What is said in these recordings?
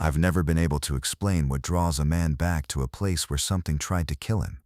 I've never been able to explain what draws a man back to a place where something tried to kill him.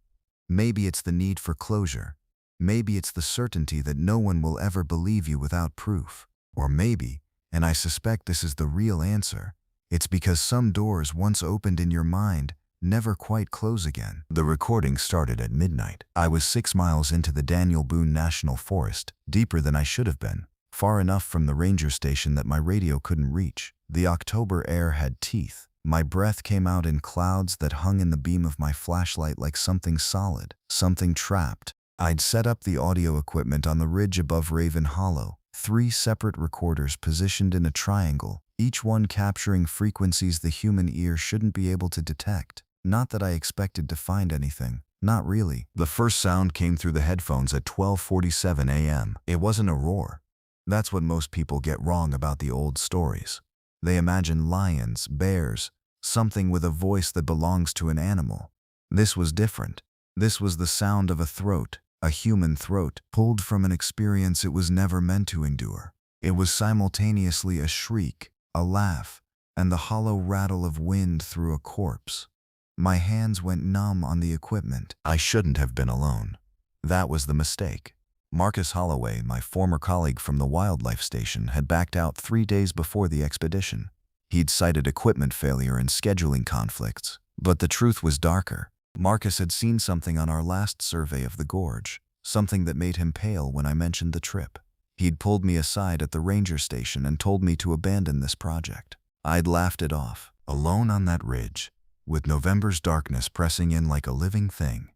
Maybe it's the need for closure. Maybe it's the certainty that no one will ever believe you without proof. Or maybe, and I suspect this is the real answer, it's because some doors once opened in your mind never quite close again. The recording started at midnight. I was 6 miles into the Daniel Boone National Forest, deeper than I should have been, far enough from the ranger station that my radio couldn't reach. The October air had teeth. My breath came out in clouds that hung in the beam of my flashlight like something solid, something trapped. I'd set up the audio equipment on the ridge above Raven Hollow, 3 separate recorders positioned in a triangle, each one capturing frequencies the human ear shouldn't be able to detect. Not that I expected to find anything. Not really. The first sound came through the headphones at 12:47 a.m. It wasn't a roar. That's what most people get wrong about the old stories. They imagine lions, bears, something with a voice that belongs to an animal. This was different. This was the sound of a throat, a human throat, pulled from an experience it was never meant to endure. It was simultaneously a shriek, a laugh, and the hollow rattle of wind through a corpse. My hands went numb on the equipment. I shouldn't have been alone. That was the mistake. Marcus Holloway, my former colleague from the wildlife station, had backed out 3 days before the expedition. He'd cited equipment failure and scheduling conflicts. But the truth was darker. Marcus had seen something on our last survey of the gorge, something that made him pale when I mentioned the trip. He'd pulled me aside at the ranger station and told me to abandon this project. I'd laughed it off, alone on that ridge, with November's darkness pressing in like a living thing.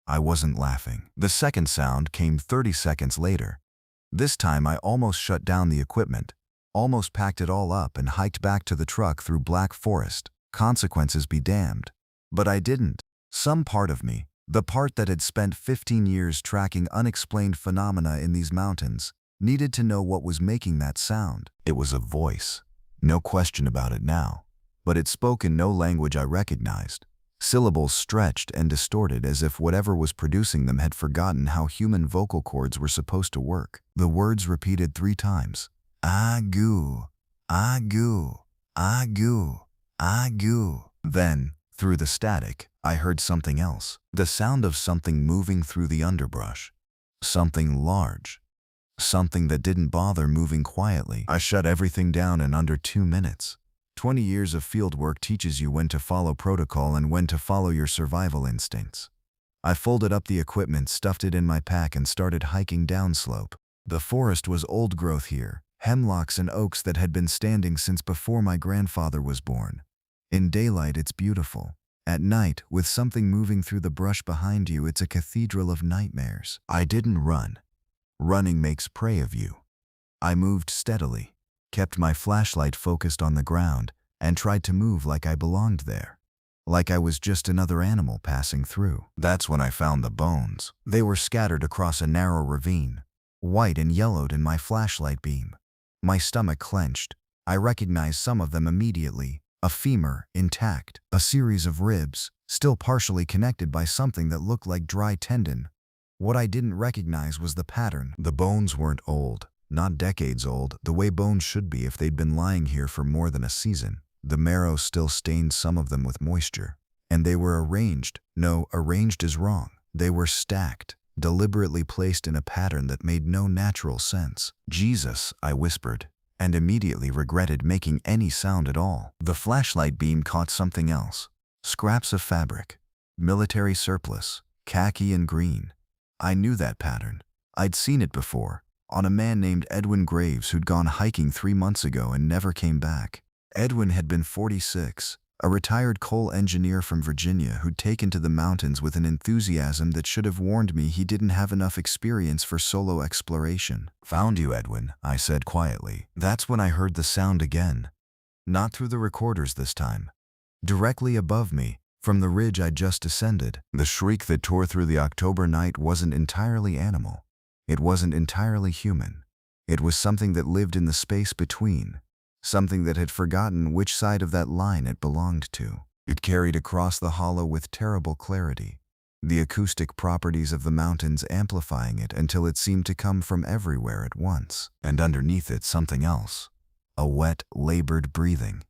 I wasn't laughing. The second sound came 30 seconds later. This time I almost shut down the equipment, almost packed it all up and hiked back to the truck through black forest. Consequences be damned. But I didn't. Some part of me, the part that had spent 15 years tracking unexplained phenomena in these mountains, needed to know what was making that sound. It was a voice. No question about it now. But it spoke in no language I recognized. Syllables stretched and distorted as if whatever was producing them had forgotten how human vocal cords were supposed to work. The words repeated 3 times. Agoo, agoo, agoo, agoo. Then, through the static, I heard something else. The sound of something moving through the underbrush. Something large. Something that didn't bother moving quietly. I shut everything down in under 2 minutes. 20 years of field work teaches you when to follow protocol and when to follow your survival instincts. I folded up the equipment, stuffed it in my pack, and started hiking downslope. The forest was old growth here, hemlocks and oaks that had been standing since before my grandfather was born. In daylight, it's beautiful. At night, with something moving through the brush behind you, it's a cathedral of nightmares. I didn't run. Running makes prey of you. I moved steadily, kept my flashlight focused on the ground, and tried to move like I belonged there. Like I was just another animal passing through. That's when I found the bones. They were scattered across a narrow ravine, white and yellowed in my flashlight beam. My stomach clenched. I recognized some of them immediately. A femur, intact. A series of ribs, still partially connected by something that looked like dry tendon. What I didn't recognize was the pattern. The bones weren't old. Not decades old, the way bones should be if they'd been lying here for more than a season. The marrow still stained some of them with moisture. And they were arranged. No, arranged is wrong. They were stacked, deliberately placed in a pattern that made no natural sense. Jesus, I whispered, and immediately regretted making any sound at all. The flashlight beam caught something else. Scraps of fabric. Military surplus. Khaki and green. I knew that pattern. I'd seen it before. On a man named Edwin Graves who'd gone hiking 3 months ago and never came back. Edwin had been 46, a retired coal engineer from Virginia who'd taken to the mountains with an enthusiasm that should have warned me he didn't have enough experience for solo exploration. Found you, Edwin, I said quietly. That's when I heard the sound again. Not through the recorders this time. Directly above me, from the ridge I'd just ascended. The shriek that tore through the October night wasn't entirely animal. It wasn't entirely human. It was something that lived in the space between, something that had forgotten which side of that line it belonged to. It carried across the hollow with terrible clarity, the acoustic properties of the mountains amplifying it until it seemed to come from everywhere at once. And underneath it, something else, a wet, labored breathing.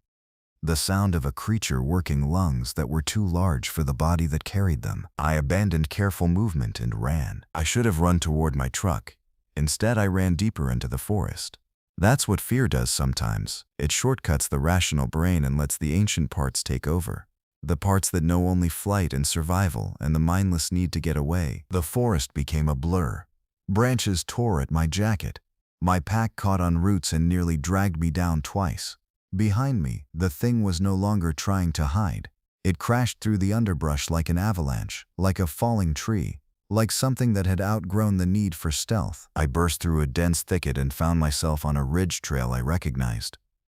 the sound of a creature working lungs that were too large for the body that carried them. I abandoned careful movement and ran. I should have run toward my truck. Instead, I ran deeper into the forest. That's what fear does sometimes. It shortcuts the rational brain and lets the ancient parts take over. The parts that know only flight and survival and the mindless need to get away. The forest became a blur. Branches tore at my jacket. My pack caught on roots and nearly dragged me down twice. Behind me, the thing was no longer trying to hide. It crashed through the underbrush like an avalanche, like a falling tree, like something that had outgrown the need for stealth. I burst through a dense thicket and found myself on a ridge trail I recognized.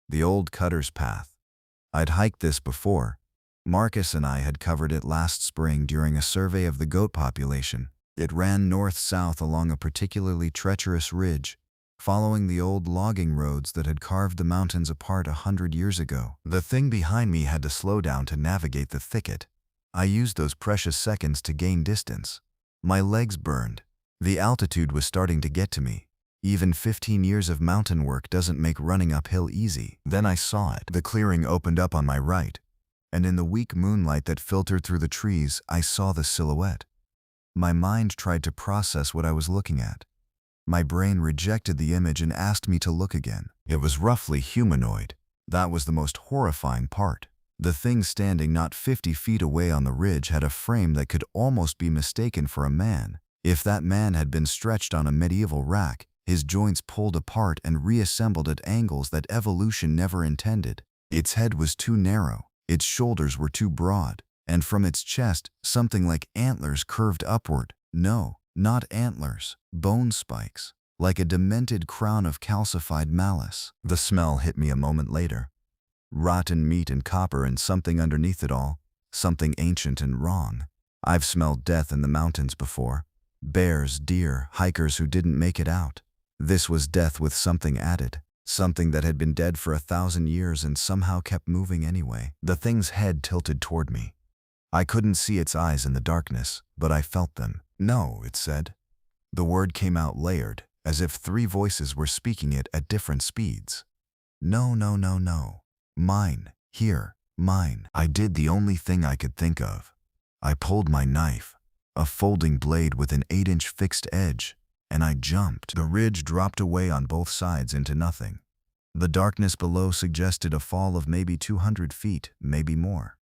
The old Cutter's Path. I'd hiked this before. Marcus and I had covered it last spring during a survey of the goat population. It ran north-south along a particularly treacherous ridge, following the old logging roads that had carved the mountains apart 100 years ago. The thing behind me had to slow down to navigate the thicket. I used those precious seconds to gain distance. My legs burned. The altitude was starting to get to me. Even 15 years of mountain work doesn't make running uphill easy. Then I saw it. The clearing opened up on my right, and in the weak moonlight that filtered through the trees, I saw the silhouette. My mind tried to process what I was looking at. My brain rejected the image and asked me to look again. It was roughly humanoid. That was the most horrifying part. The thing standing not 50 feet away on the ridge had a frame that could almost be mistaken for a man. If that man had been stretched on a medieval rack, his joints pulled apart and reassembled at angles that evolution never intended. Its head was too narrow, its shoulders were too broad, and from its chest, something like antlers curved upward. No, not antlers, bone spikes, like a demented crown of calcified malice. The smell hit me a moment later. Rotten meat and copper and something underneath it all, something ancient and wrong. I've smelled death in the mountains before. Bears, deer, hikers who didn't make it out. This was death with something added, something that had been dead for 1,000 years and somehow kept moving anyway. The thing's head tilted toward me. I couldn't see its eyes in the darkness, but I felt them. No, it said. The word came out layered, as if 3 voices were speaking it at different speeds. No, no, no, no. Mine, here, mine. I did the only thing I could think of. I pulled my knife, a folding blade with an 8-inch fixed edge, and I jumped. The ridge dropped away on both sides into nothing. The darkness below suggested a fall of maybe 200 feet, maybe more.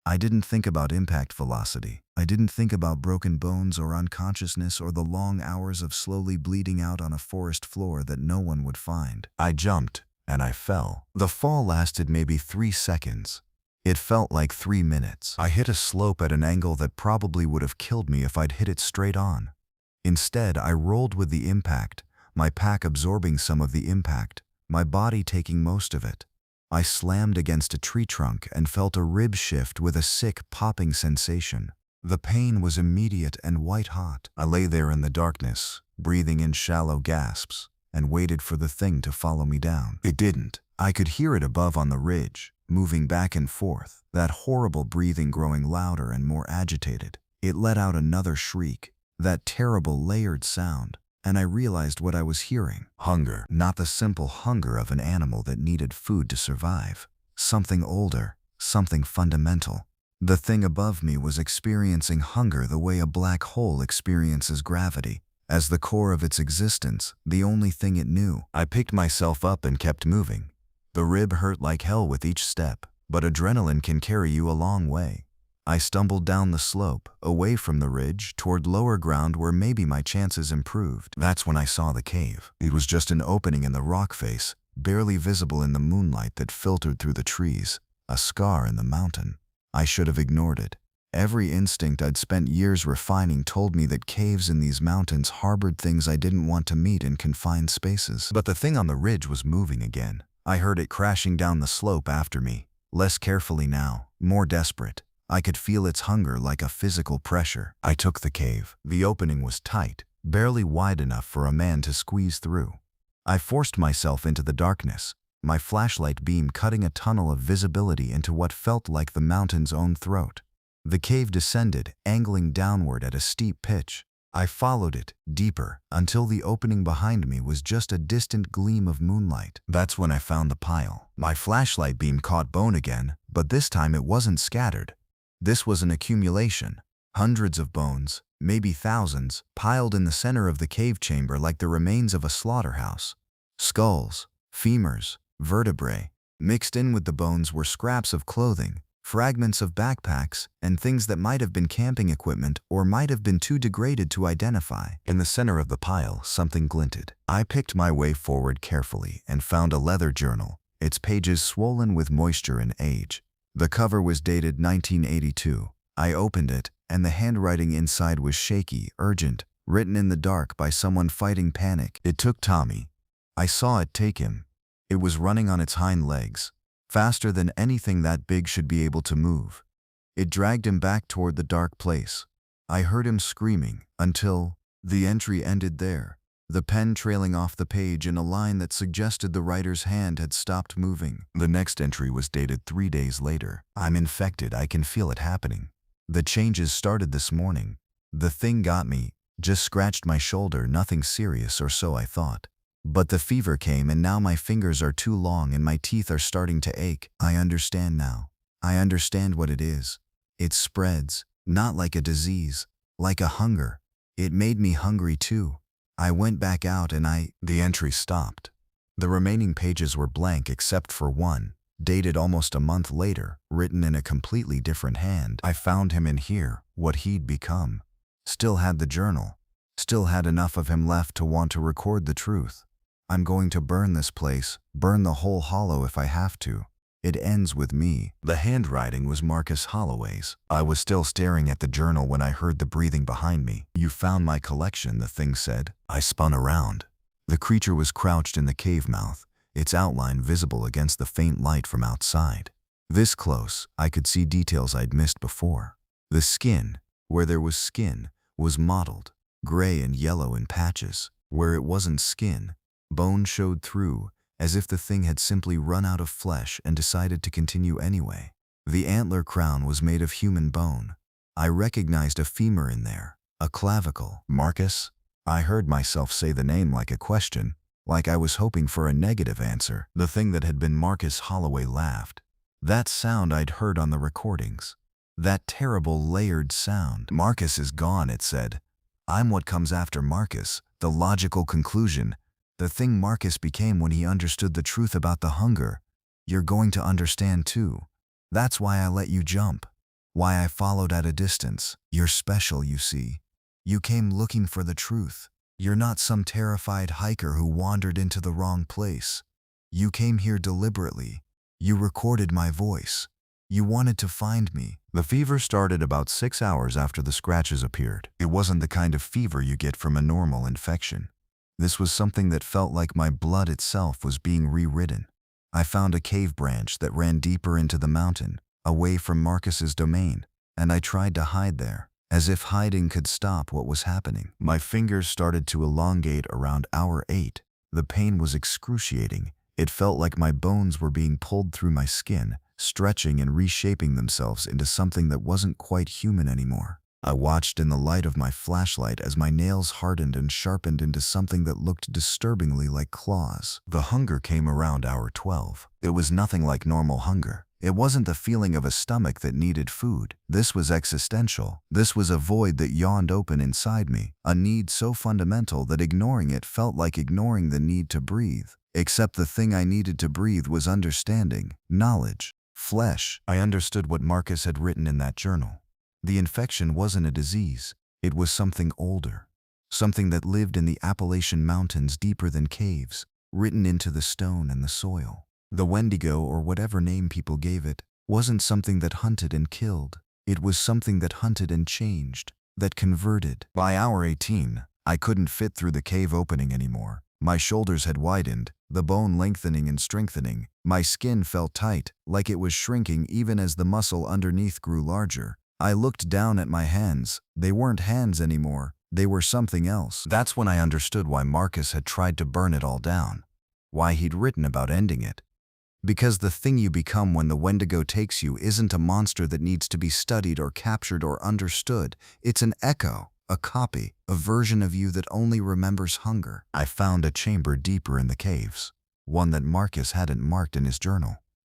I didn't think about impact velocity. I didn't think about broken bones or unconsciousness or the long hours of slowly bleeding out on a forest floor that no one would find. I jumped, and I fell. The fall lasted maybe 3 seconds. It felt like 3 minutes. I hit a slope at an angle that probably would have killed me if I'd hit it straight on. Instead, I rolled with the impact, my pack absorbing some of the impact, my body taking most of it. I slammed against a tree trunk and felt a rib shift with a sick, popping sensation. The pain was immediate and white-hot. I lay there in the darkness, breathing in shallow gasps, and waited for the thing to follow me down. It didn't. I could hear it above on the ridge, moving back and forth, that horrible breathing growing louder and more agitated. It let out another shriek, that terrible layered sound, and I realized what I was hearing. Hunger, not the simple hunger of an animal that needed food to survive. Something older, something fundamental. The thing above me was experiencing hunger the way a black hole experiences gravity. As the core of its existence, the only thing it knew. I picked myself up and kept moving. The rib hurt like hell with each step, but adrenaline can carry you a long way. I stumbled down the slope, away from the ridge, toward lower ground where maybe my chances improved. That's when I saw the cave. It was just an opening in the rock face, barely visible in the moonlight that filtered through the trees, a scar in the mountain. I should have ignored it. Every instinct I'd spent years refining told me that caves in these mountains harbored things I didn't want to meet in confined spaces. But the thing on the ridge was moving again. I heard it crashing down the slope after me, less carefully now, more desperate. I could feel its hunger like a physical pressure. I took the cave. The opening was tight, barely wide enough for a man to squeeze through. I forced myself into the darkness, my flashlight beam cutting a tunnel of visibility into what felt like the mountain's own throat. The cave descended, angling downward at a steep pitch. I followed it, deeper, until the opening behind me was just a distant gleam of moonlight. That's when I found the pile. My flashlight beam caught bone again, but this time it wasn't scattered. This was an accumulation. Hundreds of bones, maybe thousands, piled in the center of the cave chamber like the remains of a slaughterhouse. Skulls, femurs, vertebrae. Mixed in with the bones were scraps of clothing, fragments of backpacks, and things that might have been camping equipment or might have been too degraded to identify. In the center of the pile, something glinted. I picked my way forward carefully and found a leather journal, its pages swollen with moisture and age. The cover was dated 1982. I opened it, and the handwriting inside was shaky, urgent, written in the dark by someone fighting panic. It took Tommy. I saw it take him. It was running on its hind legs, faster than anything that big should be able to move. It dragged him back toward the dark place. I heard him screaming until the entry ended there, the pen trailing off the page in a line that suggested the writer's hand had stopped moving. The next entry was dated 3 days later. I'm infected, I can feel it happening. The changes started this morning. The thing got me, just scratched my shoulder, nothing serious or so I thought. But the fever came and now my fingers are too long and my teeth are starting to ache. I understand now. I understand what it is. It spreads, not like a disease, like a hunger. It made me hungry too. I went back out and the entry stopped. The remaining pages were blank except for one, dated almost a month later, written in a completely different hand. I found him in here, what he'd become. Still had the journal. Still had enough of him left to want to record the truth. I'm going to burn this place, burn the whole hollow if I have to. It ends with me. The handwriting was Marcus Holloway's. I was still staring at the journal when I heard the breathing behind me. You found my collection, the thing said. I spun around. The creature was crouched in the cave mouth, its outline visible against the faint light from outside. This close, I could see details I'd missed before. The skin, where there was skin, was mottled, gray and yellow in patches. Where it wasn't skin, bone showed through, as if the thing had simply run out of flesh and decided to continue anyway. The antler crown was made of human bone. I recognized a femur in there, a clavicle. Marcus? I heard myself say the name like a question, like I was hoping for a negative answer. The thing that had been Marcus Holloway laughed. That sound I'd heard on the recordings. That terrible layered sound. Marcus is gone, it said. I'm what comes after Marcus, the logical conclusion. The thing Marcus became when he understood the truth about the hunger. You're going to understand too. That's why I let you jump. Why I followed at a distance. You're special, you see. You came looking for the truth. You're not some terrified hiker who wandered into the wrong place. You came here deliberately. You recorded my voice. You wanted to find me. The fever started about 6 hours after the scratches appeared. It wasn't the kind of fever you get from a normal infection. This was something that felt like my blood itself was being rewritten. I found a cave branch that ran deeper into the mountain, away from Marcus's domain, and I tried to hide there, as if hiding could stop what was happening. My fingers started to elongate around hour 8. The pain was excruciating. It felt like my bones were being pulled through my skin, stretching and reshaping themselves into something that wasn't quite human anymore. I watched in the light of my flashlight as my nails hardened and sharpened into something that looked disturbingly like claws. The hunger came around hour 12. It was nothing like normal hunger. It wasn't the feeling of a stomach that needed food. This was existential. This was a void that yawned open inside me, a need so fundamental that ignoring it felt like ignoring the need to breathe. Except the thing I needed to breathe was understanding, knowledge, flesh. I understood what Marcus had written in that journal. The infection wasn't a disease. It was something older. Something that lived in the Appalachian Mountains deeper than caves, written into the stone and the soil. The Wendigo, or whatever name people gave it, wasn't something that hunted and killed. It was something that hunted and changed, that converted. By hour 18, I couldn't fit through the cave opening anymore. My shoulders had widened, the bone lengthening and strengthening. My skin felt tight, like it was shrinking even as the muscle underneath grew larger. I looked down at my hands. They weren't hands anymore. They were something else. That's when I understood why Marcus had tried to burn it all down. Why he'd written about ending it. Because the thing you become when the Wendigo takes you isn't a monster that needs to be studied or captured or understood. It's an echo, A copy, a version of you that only remembers hunger. I found a chamber deeper in the caves, one that Marcus hadn't marked in his journal.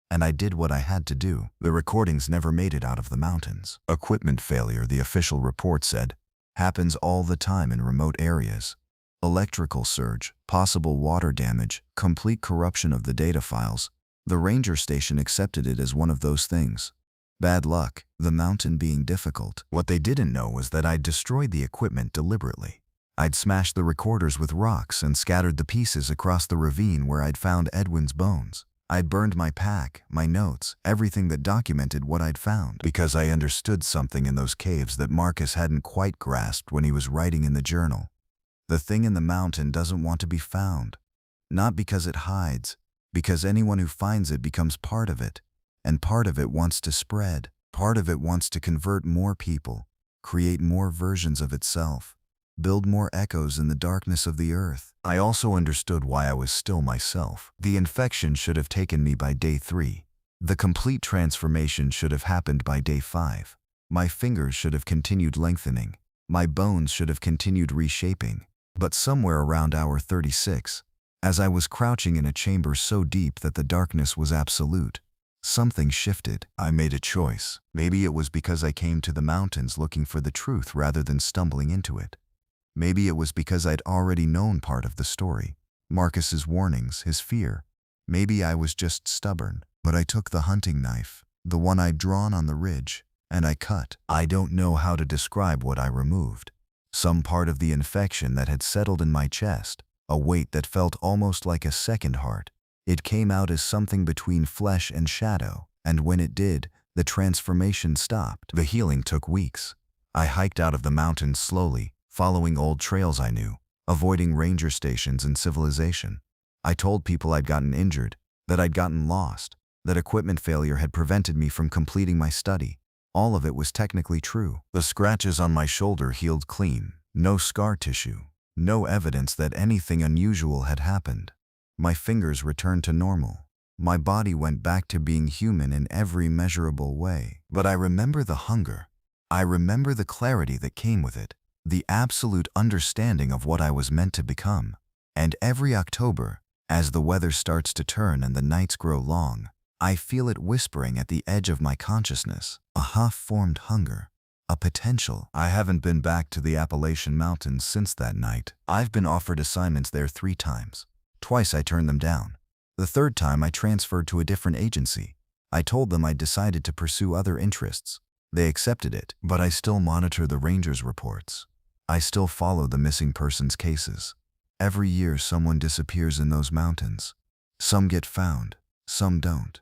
And I did what I had to do. The recordings never made it out of the mountains. Equipment failure, the official report said, happens all the time in remote areas. Electrical surge, possible water damage, complete corruption of the data files. The ranger station accepted it as one of those things. Bad luck, the mountain being difficult. What they didn't know was that I'd destroyed the equipment deliberately. I'd smashed the recorders with rocks and scattered the pieces across the ravine where I'd found Edwin's bones. I'd burned my pack, my notes, everything that documented what I'd found, because I understood something in those caves that Marcus hadn't quite grasped when he was writing in the journal. The thing in the mountain doesn't want to be found. Not because it hides, because anyone who finds it becomes part of it. And part of it wants to spread. Part of it wants to convert more people, create more versions of itself, build more echoes in the darkness of the earth. I also understood why I was still myself. The infection should have taken me by day 3. The complete transformation should have happened by day 5. My fingers should have continued lengthening. My bones should have continued reshaping. But somewhere around hour 36, as I was crouching in a chamber so deep that the darkness was absolute, something shifted. I made a choice. Maybe it was because I came to the mountains looking for the truth rather than stumbling into it. Maybe it was because I'd already known part of the story, Marcus's warnings, his fear. Maybe I was just stubborn. But I took the hunting knife, the one I'd drawn on the ridge, and I cut. I don't know how to describe what I removed. Some part of the infection that had settled in my chest, a weight that felt almost like a second heart. It came out as something between flesh and shadow, and when it did, the transformation stopped. The healing took weeks. I hiked out of the mountains slowly, following old trails I knew, avoiding ranger stations and civilization. I told people I'd gotten injured, that I'd gotten lost, that equipment failure had prevented me from completing my study. All of it was technically true. The scratches on my shoulder healed clean, no scar tissue, no evidence that anything unusual had happened. My fingers returned to normal. My body went back to being human in every measurable way. But I remember the hunger. I remember the clarity that came with it, the absolute understanding of what I was meant to become. And every October, as the weather starts to turn and the nights grow long, I feel it whispering at the edge of my consciousness, a half-formed hunger, a potential. I haven't been back to the Appalachian Mountains since that night. I've been offered assignments there 3 times. Twice I turned them down. The 3rd time I transferred to a different agency. I told them I'd decided to pursue other interests. They accepted it, but I still monitor the rangers' reports. I still follow the missing persons cases. Every year someone disappears in those mountains. Some get found, some don't.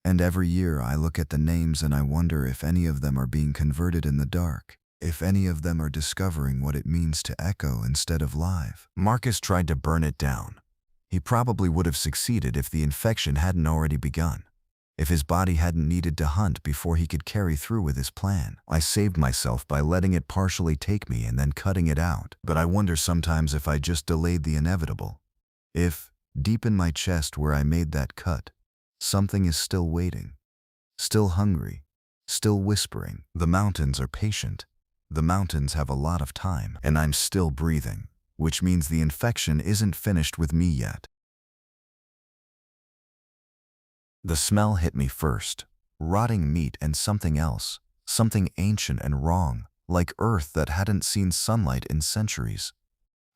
And every year I look at the names and I wonder if any of them are being converted in the dark, if any of them are discovering what it means to echo instead of live. Marcus tried to burn it down. He probably would have succeeded if the infection hadn't already begun, if his body hadn't needed to hunt before he could carry through with his plan. I saved myself by letting it partially take me and then cutting it out. But I wonder sometimes if I just delayed the inevitable. If, deep in my chest where I made that cut, something is still waiting, still hungry, still whispering. The mountains are patient. The mountains have a lot of time, and I'm still breathing, which means the infection isn't finished with me yet. The smell hit me first, rotting meat and something else, something ancient and wrong, like earth that hadn't seen sunlight in centuries.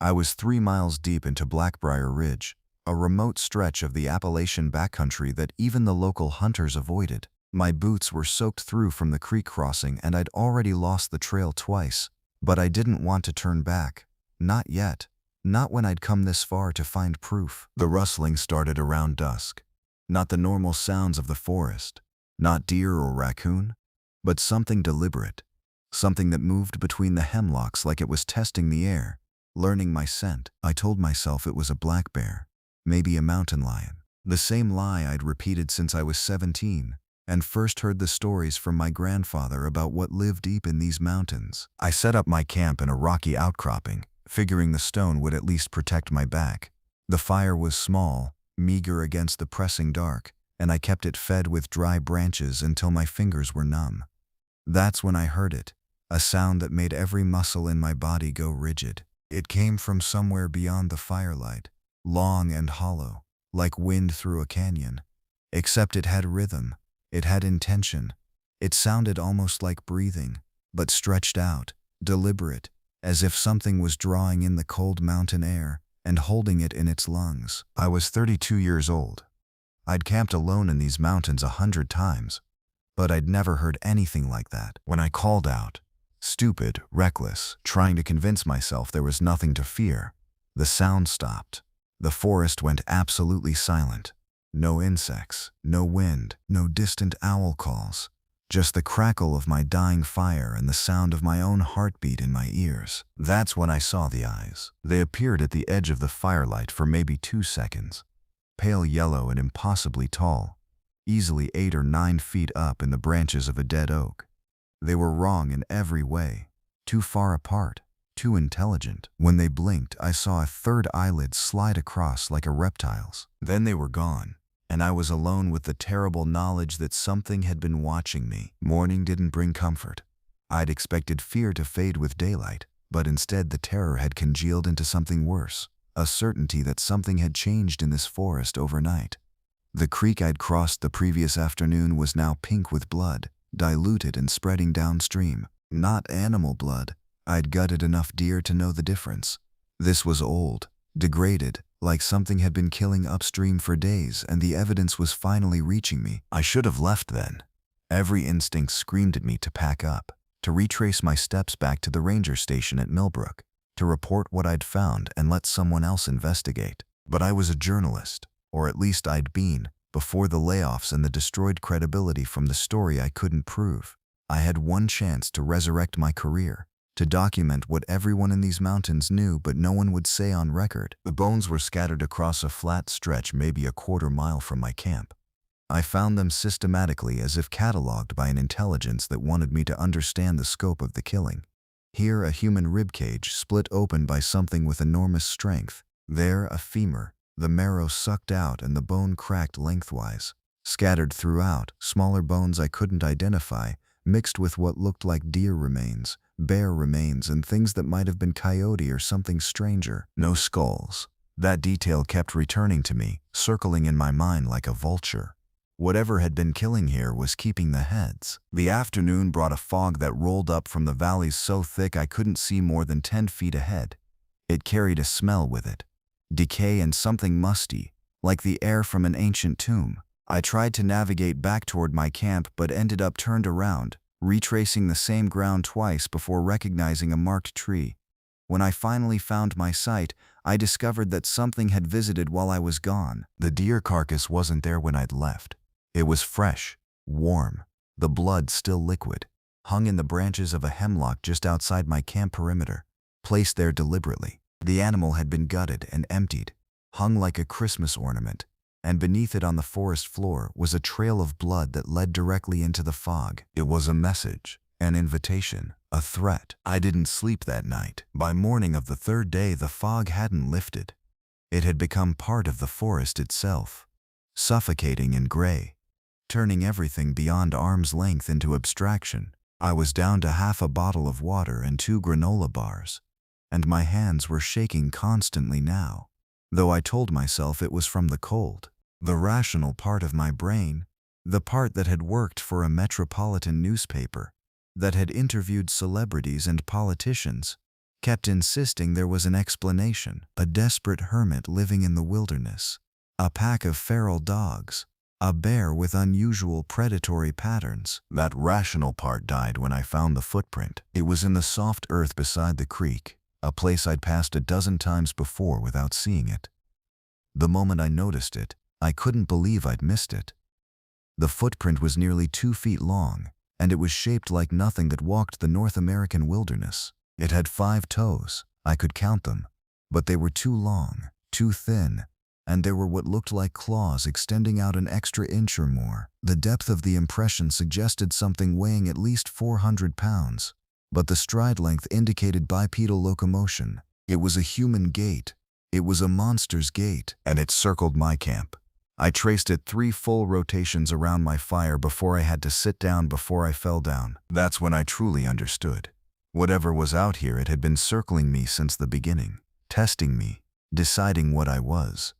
I was 3 miles deep into Blackbriar Ridge, a remote stretch of the Appalachian backcountry that even the local hunters avoided. My boots were soaked through from the creek crossing and I'd already lost the trail twice, but I didn't want to turn back. Not yet. Not when I'd come this far to find proof. The rustling started around dusk. Not the normal sounds of the forest, not deer or raccoon, but something deliberate, something that moved between the hemlocks like it was testing the air, learning my scent. I told myself it was a black bear, maybe a mountain lion. The same lie I'd repeated since I was 17 and first heard the stories from my grandfather about what lived deep in these mountains. I set up my camp in a rocky outcropping, figuring the stone would at least protect my back. The fire was small, meager against the pressing dark, and I kept it fed with dry branches until my fingers were numb. That's when I heard it, a sound that made every muscle in my body go rigid. It came from somewhere beyond the firelight, long and hollow, like wind through a canyon. Except it had rhythm, it had intention. It sounded almost like breathing, but stretched out, deliberate, as if something was drawing in the cold mountain air and holding it in its lungs. I was 32 years old. I'd camped alone in these mountains 100 times, but I'd never heard anything like that. When I called out, stupid, reckless, trying to convince myself there was nothing to fear, the sound stopped. The forest went absolutely silent. No insects, no wind, no distant owl calls. Just the crackle of my dying fire and the sound of my own heartbeat in my ears. That's when I saw the eyes. They appeared at the edge of the firelight for maybe 2 seconds. Pale yellow and impossibly tall, easily 8 or 9 feet up in the branches of a dead oak. They were wrong in every way, too far apart, too intelligent. When they blinked, I saw a third eyelid slide across like a reptile's. Then they were gone, and I was alone with the terrible knowledge that something had been watching me. Morning didn't bring comfort. I'd expected fear to fade with daylight, but instead the terror had congealed into something worse, a certainty that something had changed in this forest overnight. The creek I'd crossed the previous afternoon was now pink with blood, diluted and spreading downstream. Not animal blood. I'd gutted enough deer to know the difference. This was old, degraded, like something had been killing upstream for days, and the evidence was finally reaching me. I should have left then. Every instinct screamed at me to pack up, to retrace my steps back to the ranger station at Millbrook, to report what I'd found and let someone else investigate. But I was a journalist, or at least I'd been, before the layoffs and the destroyed credibility from the story I couldn't prove. I had one chance to resurrect my career, to document what everyone in these mountains knew but no one would say on record. The bones were scattered across a flat stretch maybe a quarter-mile from my camp. I found them systematically as if cataloged by an intelligence that wanted me to understand the scope of the killing. Here a human ribcage split open by something with enormous strength. There a femur, the marrow sucked out and the bone cracked lengthwise. Scattered throughout, smaller bones I couldn't identify, mixed with what looked like deer remains, bear remains, and things that might have been coyote or something stranger. No skulls. That detail kept returning to me, circling in my mind like a vulture. Whatever had been killing here was keeping the heads. The afternoon brought a fog that rolled up from the valleys so thick I couldn't see more than 10 feet ahead. It carried a smell with it. Decay and something musty, like the air from an ancient tomb. I tried to navigate back toward my camp but ended up turned around, retracing the same ground twice before recognizing a marked tree. When I finally found my site, I discovered that something had visited while I was gone. The deer carcass wasn't there when I'd left. It was fresh, warm, the blood still liquid, hung in the branches of a hemlock just outside my camp perimeter, placed there deliberately. The animal had been gutted and emptied, hung like a Christmas ornament, and beneath it on the forest floor was a trail of blood that led directly into the fog. It was a message, an invitation, a threat. I didn't sleep that night. By morning of the third day, the fog hadn't lifted. It had become part of the forest itself, suffocating and gray, turning everything beyond arm's length into abstraction. I was down to half a bottle of water and 2 granola bars, and my hands were shaking constantly now, though I told myself it was from the cold. The rational part of my brain, the part that had worked for a metropolitan newspaper, that had interviewed celebrities and politicians, kept insisting there was an explanation. A desperate hermit living in the wilderness, a pack of feral dogs, a bear with unusual predatory patterns. That rational part died when I found the footprint. It was in the soft earth beside the creek, a place I'd passed a dozen times before without seeing it. The moment I noticed it, I couldn't believe I'd missed it. The footprint was nearly 2 feet long, and it was shaped like nothing that walked the North American wilderness. It had 5 toes, I could count them, but they were too long, too thin, and there were what looked like claws extending out an extra inch or more. The depth of the impression suggested something weighing at least 400 pounds, but the stride length indicated bipedal locomotion. It was a human gait. It was a monster's gait, and it circled my camp. I traced it 3 full rotations around my fire before I had to sit down before I fell down. That's when I truly understood. Whatever was out here, it had been circling me since the beginning, testing me, deciding what I was.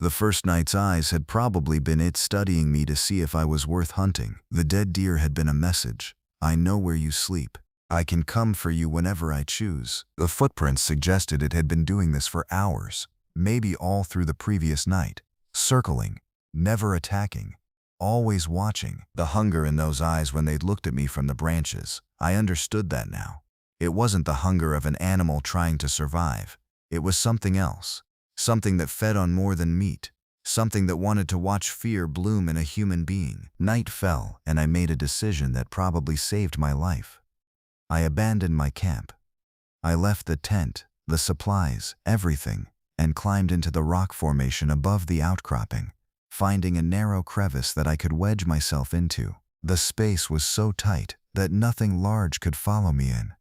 The first night's eyes had probably been it studying me to see if I was worth hunting. The dead deer had been a message. I know where you sleep. I can come for you whenever I choose. The footprints suggested it had been doing this for hours, maybe all through the previous night, circling, never attacking, always watching. The hunger in those eyes when they'd looked at me from the branches, I understood that now. It wasn't the hunger of an animal trying to survive. It was something else. Something that fed on more than meat. Something that wanted to watch fear bloom in a human being. Night fell, and I made a decision that probably saved my life. I abandoned my camp. I left the tent, the supplies, everything, and climbed into the rock formation above the outcropping, finding a narrow crevice that I could wedge myself into. The space was so tight that nothing large could follow me in.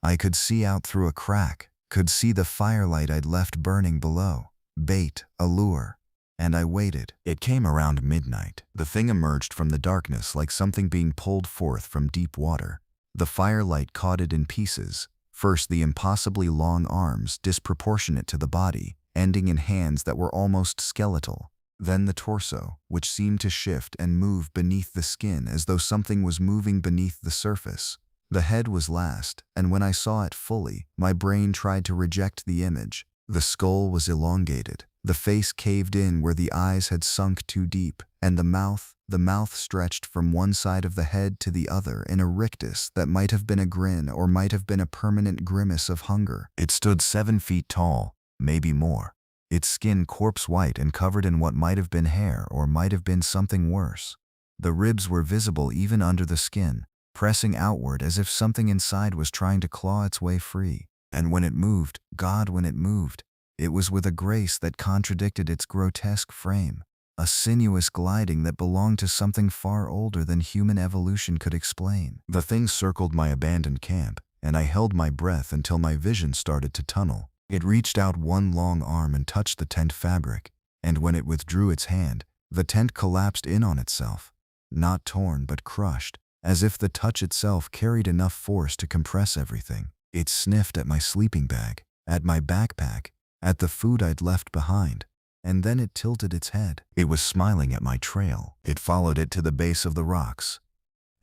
I could see out through a crack, could see the firelight I'd left burning below. Bait, a lure. And I waited. It came around midnight. The thing emerged from the darkness like something being pulled forth from deep water. The firelight caught it in pieces. First the impossibly long arms, disproportionate to the body, ending in hands that were almost skeletal. Then the torso, which seemed to shift and move beneath the skin as though something was moving beneath the surface. The head was last, and when I saw it fully, my brain tried to reject the image. The skull was elongated. The face caved in where the eyes had sunk too deep, and the mouth stretched from one side of the head to the other in a rictus that might have been a grin or might have been a permanent grimace of hunger. It stood 7 feet tall, maybe more. Its skin corpse white and covered in what might have been hair or might have been something worse. The ribs were visible even under the skin, pressing outward as if something inside was trying to claw its way free. And when it moved, when it moved, it was with a grace that contradicted its grotesque frame, a sinuous gliding that belonged to something far older than human evolution could explain. The thing circled my abandoned camp, and I held my breath until my vision started to tunnel. It reached out one long arm and touched the tent fabric, and when it withdrew its hand, the tent collapsed in on itself, not torn but crushed, as if the touch itself carried enough force to compress everything. It sniffed at my sleeping bag, at my backpack, at the food I'd left behind, and then it tilted its head. It was smiling at my trail. It followed it to the base of the rocks,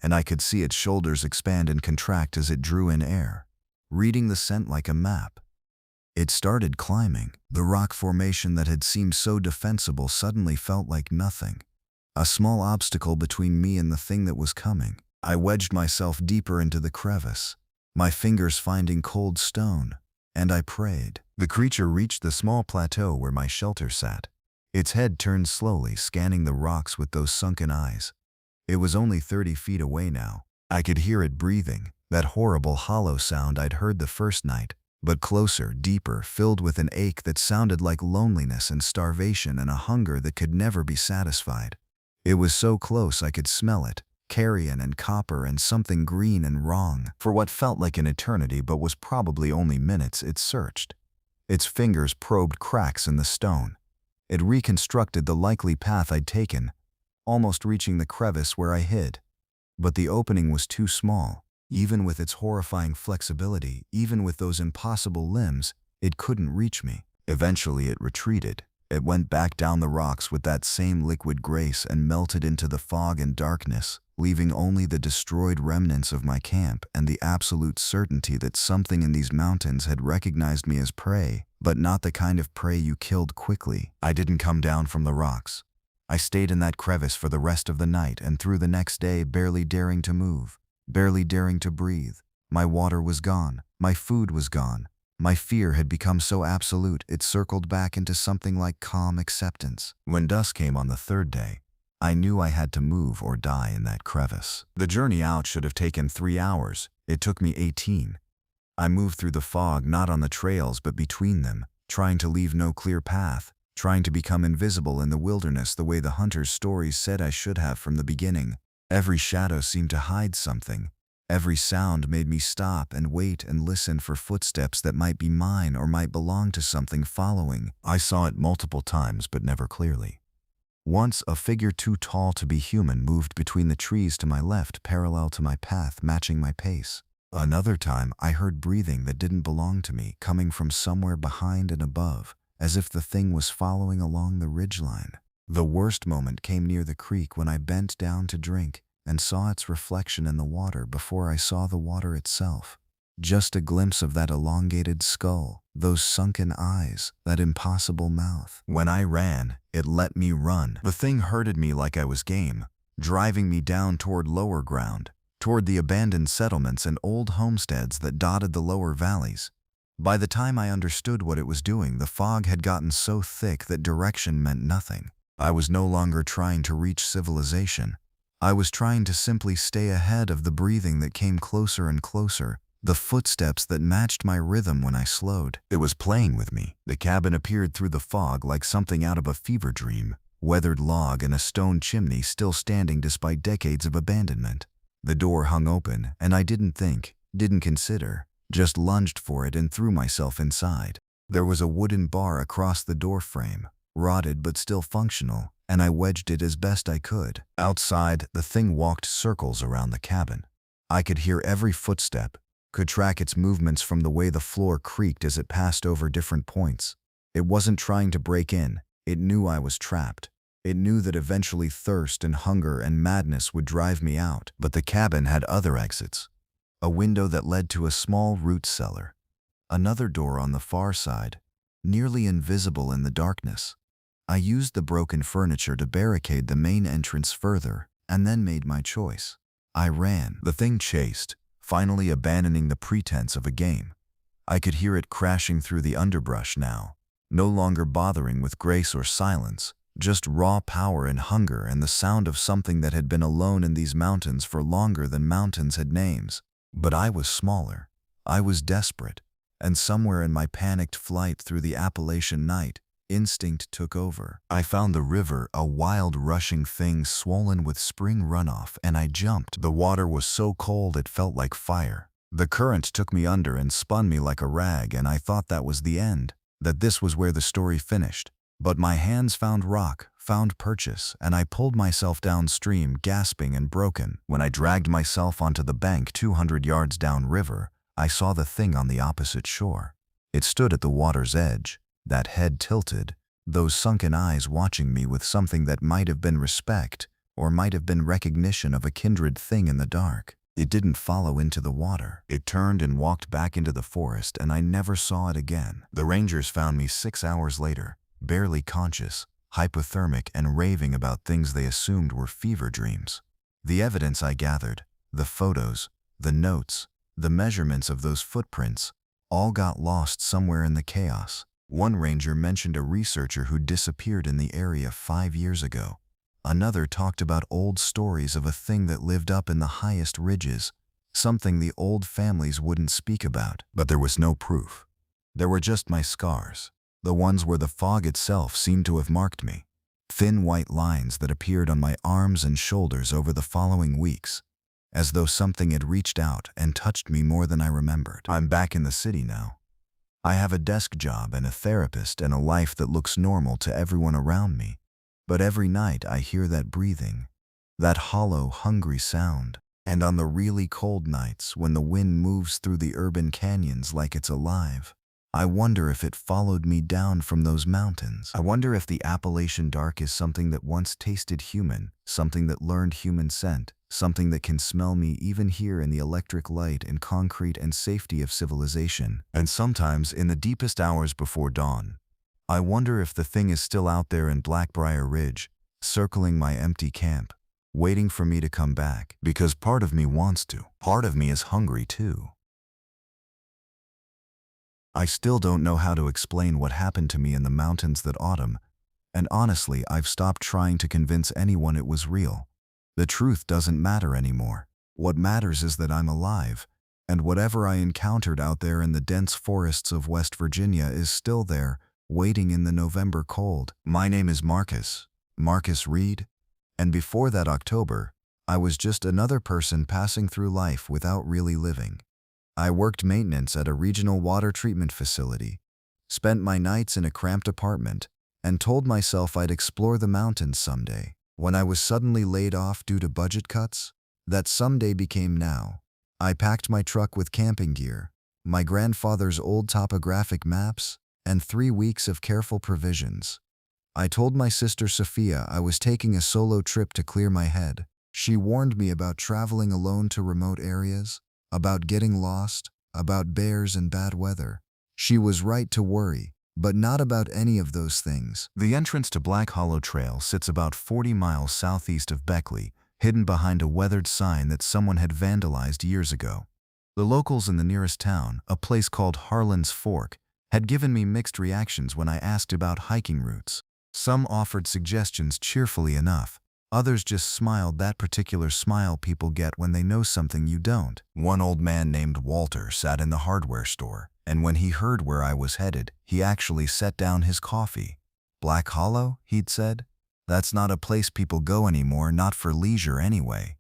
and I could see its shoulders expand and contract as it drew in air, reading the scent like a map. It started climbing. The rock formation that had seemed so defensible suddenly felt like nothing, a small obstacle between me and the thing that was coming. I wedged myself deeper into the crevice, my fingers finding cold stone, and I prayed. The creature reached the small plateau where my shelter sat. Its head turned slowly, scanning the rocks with those sunken eyes. It was only 30 feet away now. I could hear it breathing, that horrible hollow sound I'd heard the first night, but closer, deeper, filled with an ache that sounded like loneliness and starvation and a hunger that could never be satisfied. It was so close I could smell it, carrion and copper and something green and wrong. For what felt like an eternity but was probably only minutes, it searched. Its fingers probed cracks in the stone. It reconstructed the likely path I'd taken, almost reaching the crevice where I hid. But the opening was too small. Even with its horrifying flexibility, even with those impossible limbs, it couldn't reach me. Eventually it retreated. It went back down the rocks with that same liquid grace and melted into the fog and darkness, leaving only the destroyed remnants of my camp and the absolute certainty that something in these mountains had recognized me as prey, but not the kind of prey you killed quickly. I didn't come down from the rocks. I stayed in that crevice for the rest of the night and through the next day, barely daring to move, barely daring to breathe. My water was gone. My food was gone. My fear had become so absolute it circled back into something like calm acceptance. When dusk came on the third day, I knew I had to move or die in that crevice. The journey out should have taken 3 hours. It took me 18. I moved through the fog, not on the trails but between them, trying to leave no clear path, trying to become invisible in the wilderness the way the hunter's stories said I should have from the beginning. Every shadow seemed to hide something. Every sound made me stop and wait and listen for footsteps that might be mine or might belong to something following. I saw it multiple times but never clearly. Once, a figure too tall to be human moved between the trees to my left, parallel to my path, matching my pace. Another time, I heard breathing that didn't belong to me, coming from somewhere behind and above, as if the thing was following along the ridgeline. The worst moment came near the creek when I bent down to drink and saw its reflection in the water before I saw the water itself. Just a glimpse of that elongated skull, those sunken eyes, that impossible mouth. When I ran, it let me run. The thing herded me like I was game, driving me down toward lower ground, toward the abandoned settlements and old homesteads that dotted the lower valleys. By the time I understood what it was doing, the fog had gotten so thick that direction meant nothing. I was no longer trying to reach civilization. I was trying to simply stay ahead of the breathing that came closer and closer, the footsteps that matched my rhythm when I slowed. It was playing with me. The cabin appeared through the fog like something out of a fever dream, weathered log and a stone chimney still standing despite decades of abandonment. The door hung open, and I didn't think, didn't consider, just lunged for it and threw myself inside. There was a wooden bar across the door frame, rotted but still functional, and I wedged it as best I could. Outside, the thing walked circles around the cabin. I could hear every footstep, could track its movements from the way the floor creaked as it passed over different points. It wasn't trying to break in. It knew I was trapped. It knew that eventually thirst and hunger and madness would drive me out. But the cabin had other exits. A window that led to a small root cellar. Another door on the far side, nearly invisible in the darkness. I used the broken furniture to barricade the main entrance further, and then made my choice. I ran. The thing chased, finally abandoning the pretense of a game. I could hear it crashing through the underbrush now, no longer bothering with grace or silence, just raw power and hunger and the sound of something that had been alone in these mountains for longer than mountains had names. But I was smaller. I was desperate, and somewhere in my panicked flight through the Appalachian night, instinct took over. I found the river, a wild rushing thing swollen with spring runoff, and I jumped. The water was so cold it felt like fire. The current took me under and spun me like a rag, and I thought that was the end, that this was where the story finished. But my hands found rock, found purchase, and I pulled myself downstream, gasping and broken. When I dragged myself onto the bank 200 yards downriver, I saw the thing on the opposite shore. It stood at the water's edge, that head tilted, those sunken eyes watching me with something that might have been respect or might have been recognition of a kindred thing in the dark. It didn't follow into the water. It turned and walked back into the forest, and I never saw it again. The rangers found me 6 hours later, barely conscious, hypothermic, and raving about things they assumed were fever dreams. The evidence I gathered, the photos, the notes, the measurements of those footprints, all got lost somewhere in the chaos. One ranger mentioned a researcher who disappeared in the area 5 years ago. Another talked about old stories of a thing that lived up in the highest ridges, something the old families wouldn't speak about. But there was no proof. There were just my scars, the ones where the fog itself seemed to have marked me. Thin white lines that appeared on my arms and shoulders over the following weeks, as though something had reached out and touched me more than I remembered. I'm back in the city now. I have a desk job and a therapist and a life that looks normal to everyone around me. But every night I hear that breathing, that hollow, hungry sound. And on the really cold nights when the wind moves through the urban canyons like it's alive, I wonder if it followed me down from those mountains. I wonder if the Appalachian dark is something that once tasted human, something that learned human scent, something that can smell me even here in the electric light and concrete and safety of civilization. And sometimes in the deepest hours before dawn, I wonder if the thing is still out there in Blackbriar Ridge, circling my empty camp, waiting for me to come back. Because part of me wants to. Part of me is hungry too. I still don't know how to explain what happened to me in the mountains that autumn, and honestly, I've stopped trying to convince anyone it was real. The truth doesn't matter anymore. What matters is that I'm alive, and whatever I encountered out there in the dense forests of West Virginia is still there, waiting in the November cold. My name is Marcus Reed, and before that October, I was just another person passing through life without really living. I worked maintenance at a regional water treatment facility, spent my nights in a cramped apartment, and told myself I'd explore the mountains someday. When I was suddenly laid off due to budget cuts, that someday became now. I packed my truck with camping gear, my grandfather's old topographic maps, and 3 weeks of careful provisions. I told my sister Sophia I was taking a solo trip to clear my head. She warned me about traveling alone to remote areas, about getting lost, about bears and bad weather. She was right to worry, but not about any of those things. The entrance to Black Hollow Trail sits about 40 miles southeast of Beckley, hidden behind a weathered sign that someone had vandalized years ago. The locals in the nearest town, a place called Harlan's Fork, had given me mixed reactions when I asked about hiking routes. Some offered suggestions cheerfully enough. Others just smiled that particular smile people get when they know something you don't. One old man named Walter sat in the hardware store, and when he heard where I was headed, he actually set down his coffee. "Black Hollow?" he'd said. "That's not a place people go anymore, not for leisure anyway."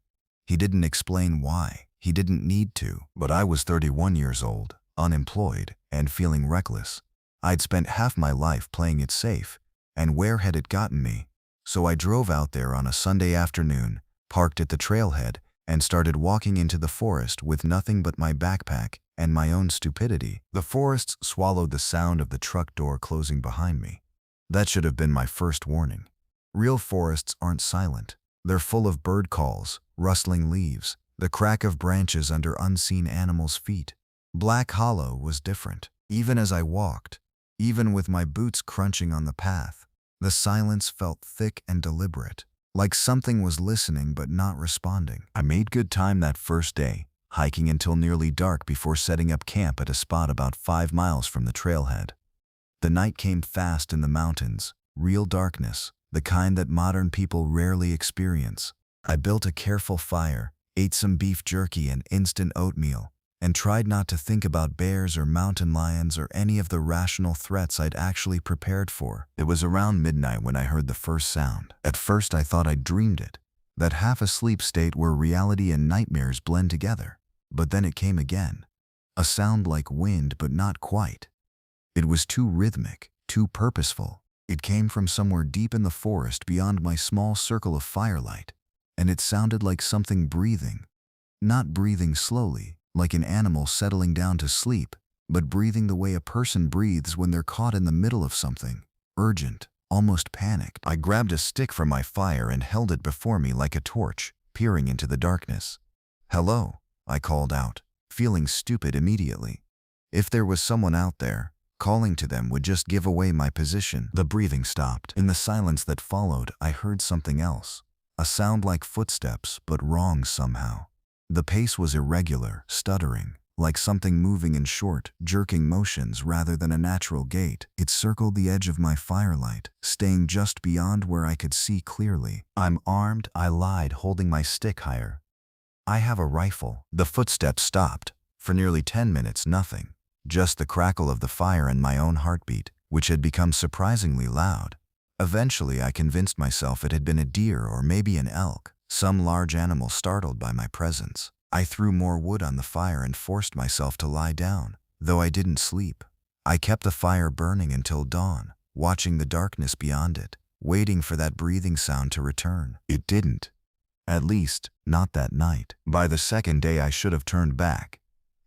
He didn't explain why. He didn't need to. But I was 31 years old, unemployed, and feeling reckless. I'd spent half my life playing it safe, and where had it gotten me? So I drove out there on a Sunday afternoon, parked at the trailhead, and started walking into the forest with nothing but my backpack and my own stupidity. The forest swallowed the sound of the truck door closing behind me. That should have been my first warning. Real forests aren't silent. They're full of bird calls, rustling leaves, the crack of branches under unseen animals' feet. Black Hollow was different. Even as I walked, even with my boots crunching on the path, the silence felt thick and deliberate, like something was listening but not responding. I made good time that first day, hiking until nearly dark before setting up camp at a spot about 5 miles from the trailhead. The night came fast in the mountains, real darkness, the kind that modern people rarely experience. I built a careful fire, ate some beef jerky and instant oatmeal, and tried not to think about bears or mountain lions or any of the rational threats I'd actually prepared for. It was around midnight when I heard the first sound. At first I thought I'd dreamed it, that half-asleep state where reality and nightmares blend together. But then it came again. A sound like wind, but not quite. It was too rhythmic, too purposeful. It came from somewhere deep in the forest beyond my small circle of firelight, and it sounded like something breathing. Not breathing slowly, like an animal settling down to sleep, but breathing the way a person breathes when they're caught in the middle of something, urgent, almost panicked. I grabbed a stick from my fire and held it before me like a torch, peering into the darkness. "Hello," I called out, feeling stupid immediately. If there was someone out there, calling to them would just give away my position. The breathing stopped. In the silence that followed, I heard something else. A sound like footsteps, but wrong somehow. The pace was irregular, stuttering, like something moving in short, jerking motions rather than a natural gait. It circled the edge of my firelight, staying just beyond where I could see clearly. "I'm armed," I lied, holding my stick higher. "I have a rifle." The footsteps stopped. For nearly 10 minutes, nothing. Just the crackle of the fire and my own heartbeat, which had become surprisingly loud. Eventually, I convinced myself it had been a deer or maybe an elk, some large animal startled by my presence. I threw more wood on the fire and forced myself to lie down, though I didn't sleep. I kept the fire burning until dawn, watching the darkness beyond it, waiting for that breathing sound to return. It didn't. At least, not that night. By the second day, I should have turned back.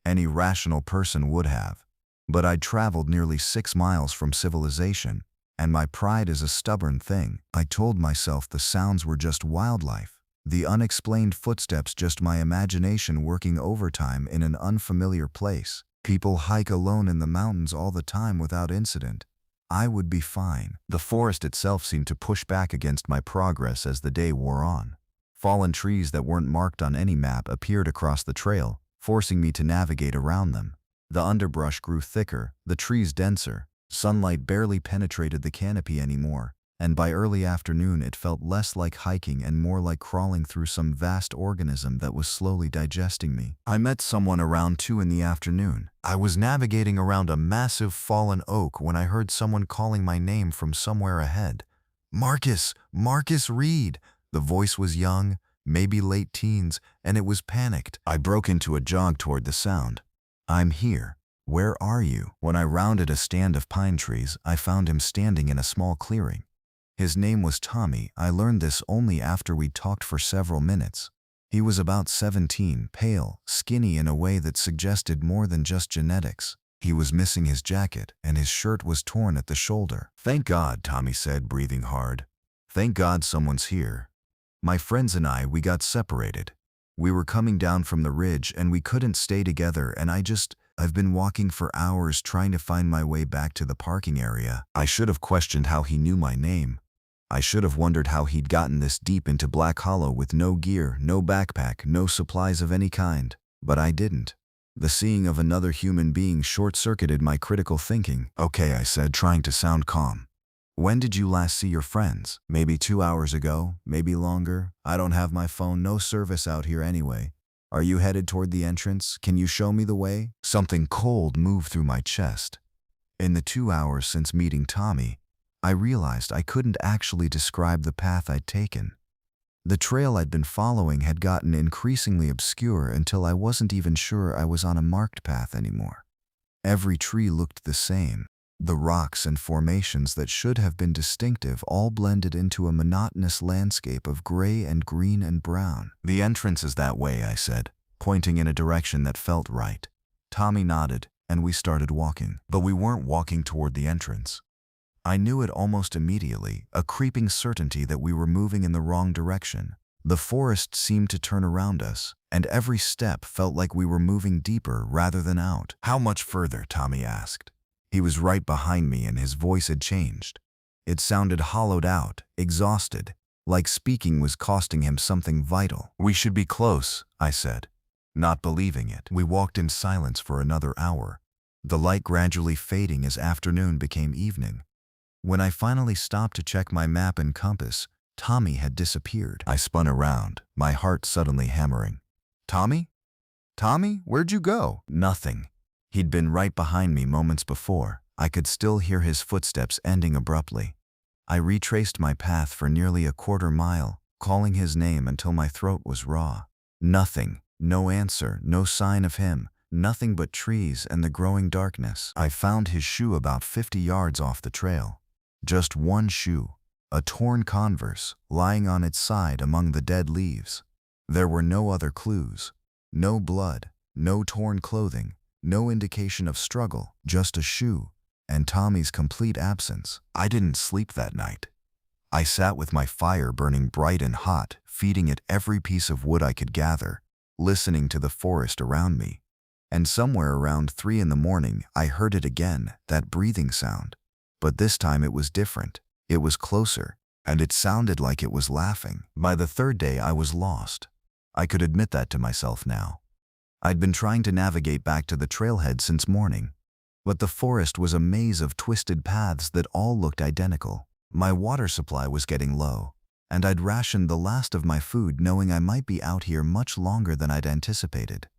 Any rational person would have. But I'd traveled nearly 6 miles from civilization, and my pride is a stubborn thing. I told myself the sounds were just wildlife. The unexplained footsteps just my imagination working overtime in an unfamiliar place. People hike alone in the mountains all the time without incident. I would be fine. The forest itself seemed to push back against my progress as the day wore on. Fallen trees that weren't marked on any map appeared across the trail, forcing me to navigate around them. The underbrush grew thicker, the trees denser. Sunlight barely penetrated the canopy anymore, and by early afternoon it felt less like hiking and more like crawling through some vast organism that was slowly digesting me. I met someone around 2 in the afternoon. I was navigating around a massive fallen oak when I heard someone calling my name from somewhere ahead. "Marcus! Marcus Reed!" The voice was young, maybe late teens, and it was panicked. I broke into a jog toward the sound. "I'm here. Where are you?" When I rounded a stand of pine trees, I found him standing in a small clearing. His name was Tommy. I learned this only after we'd talked for several minutes. He was about 17, pale, skinny in a way that suggested more than just genetics. He was missing his jacket, and his shirt was torn at the shoulder. "Thank God," Tommy said, breathing hard. "Thank God someone's here. My friends and we got separated. We were coming down from the ridge and we couldn't stay together, and I've been walking for hours trying to find my way back to the parking area." I should have questioned how he knew my name. I should have wondered how he'd gotten this deep into Black Hollow with no gear, no backpack, no supplies of any kind. But I didn't. The seeing of another human being short-circuited my critical thinking. "Okay," I said, trying to sound calm. "When did you last see your friends? Maybe 2 hours ago, maybe longer. I don't have my phone, no service out here anyway. Are you headed toward the entrance? Can you show me the way?" Something cold moved through my chest. In the 2 hours since meeting Tommy, I realized I couldn't actually describe the path I'd taken. The trail I'd been following had gotten increasingly obscure until I wasn't even sure I was on a marked path anymore. Every tree looked the same. The rocks and formations that should have been distinctive all blended into a monotonous landscape of gray and green and brown. "The entrance is that way," I said, pointing in a direction that felt right. Tommy nodded, and we started walking. But we weren't walking toward the entrance. I knew it almost immediately, a creeping certainty that we were moving in the wrong direction. The forest seemed to turn around us, and every step felt like we were moving deeper rather than out. "How much further?" Tommy asked. He was right behind me and his voice had changed. It sounded hollowed out, exhausted, like speaking was costing him something vital. "We should be close," I said, not believing it. We walked in silence for another hour, the light gradually fading as afternoon became evening. When I finally stopped to check my map and compass, Tommy had disappeared. I spun around, my heart suddenly hammering. "Tommy? Tommy, where'd you go?" Nothing. He'd been right behind me moments before. I could still hear his footsteps ending abruptly. I retraced my path for nearly a quarter mile, calling his name until my throat was raw. Nothing. No answer, no sign of him. Nothing but trees and the growing darkness. I found his shoe about 50 yards off the trail. Just one shoe, a torn Converse, lying on its side among the dead leaves. There were no other clues. No blood, no torn clothing, no indication of struggle, just a shoe, and Tommy's complete absence. I didn't sleep that night. I sat with my fire burning bright and hot, feeding it every piece of wood I could gather, listening to the forest around me. And somewhere around 3 in the morning, I heard it again, that breathing sound. But this time it was different. It was closer, and it sounded like it was laughing. By the third day, I was lost. I could admit that to myself now. I'd been trying to navigate back to the trailhead since morning, but the forest was a maze of twisted paths that all looked identical. My water supply was getting low, and I'd rationed the last of my food knowing I might be out here much longer than I'd anticipated.